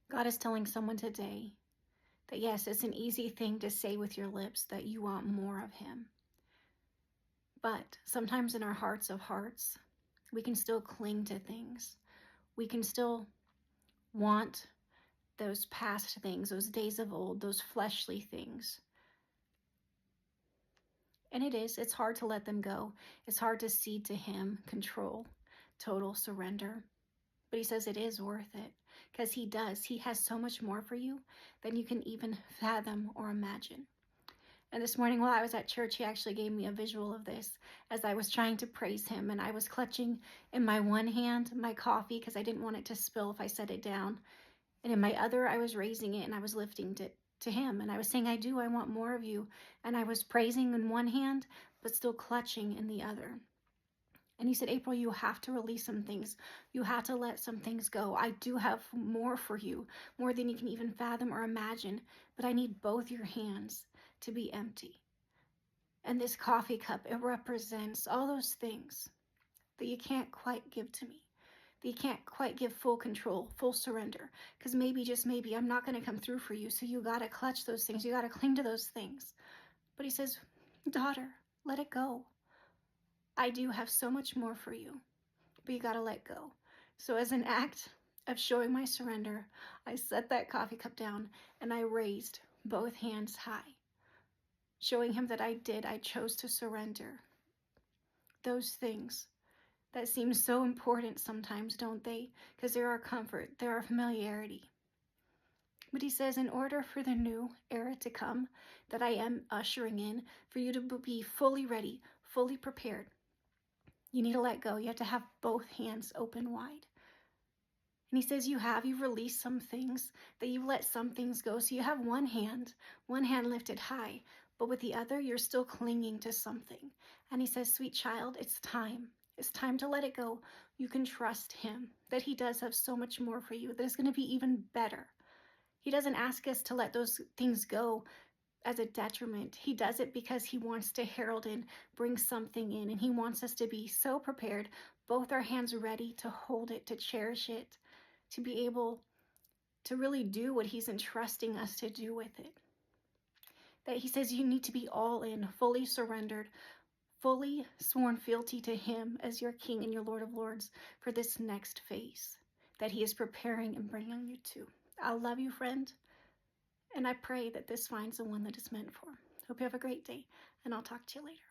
God is telling someone today that yes, it's an easy thing to say with your lips that you want more of Him. But sometimes in our hearts of hearts, we can still cling to things. We can still want those past things, those days of old, those fleshly things. And it's hard to let them go. It's hard to cede to Him control, total surrender. But He says it is worth it because He does. He has so much more for you than you can even fathom or imagine. And this morning while I was at church, He actually gave me a visual of this as I was trying to praise Him. And I was clutching in my one hand my coffee because I didn't want it to spill if I set it down. And in my other, I was raising it and I was lifting it to Him. And I was saying, I want more of you. And I was praising in one hand, but still clutching in the other. And He said, April, you have to release some things. You have to let some things go. I do have more for you, more than you can even fathom or imagine. But I need both your hands to be empty. And this coffee cup, it represents all those things that you can't quite give to me, that you can't quite give full control, full surrender. Because maybe, just maybe, I'm not going to come through for you. So you got to clutch those things. You got to cling to those things. But He says, daughter, let it go. I do have so much more for you, but you got to let go. So as an act of showing my surrender, I set that coffee cup down and I raised both hands high, showing Him that I chose to surrender those things that seem so important sometimes, don't they? Because they're our comfort, they're our familiarity. But He says, in order for the new era to come that I am ushering in, for you to be fully ready, fully prepared, you need to let go. You have to have both hands open wide. And He says you've released some things, that you've let some things go. So you have one hand lifted high, but with the other, you're still clinging to something. And He says, sweet child, it's time. It's time to let it go. You can trust Him, that He does have so much more for you, that it's going to be even better. He doesn't ask us to let those things go as a detriment. He does it because He wants to herald and bring something in, and He wants us to be so prepared, both our hands ready to hold it, to cherish it, to be able to really do what He's entrusting us to do with it. That He says you need to be all in, fully surrendered, fully sworn fealty to Him as your King and your Lord of Lords for this next phase that He is preparing and bringing you to. I love you, friend. And I pray that this finds the one that it's meant for. Hope you have a great day, and I'll talk to you later.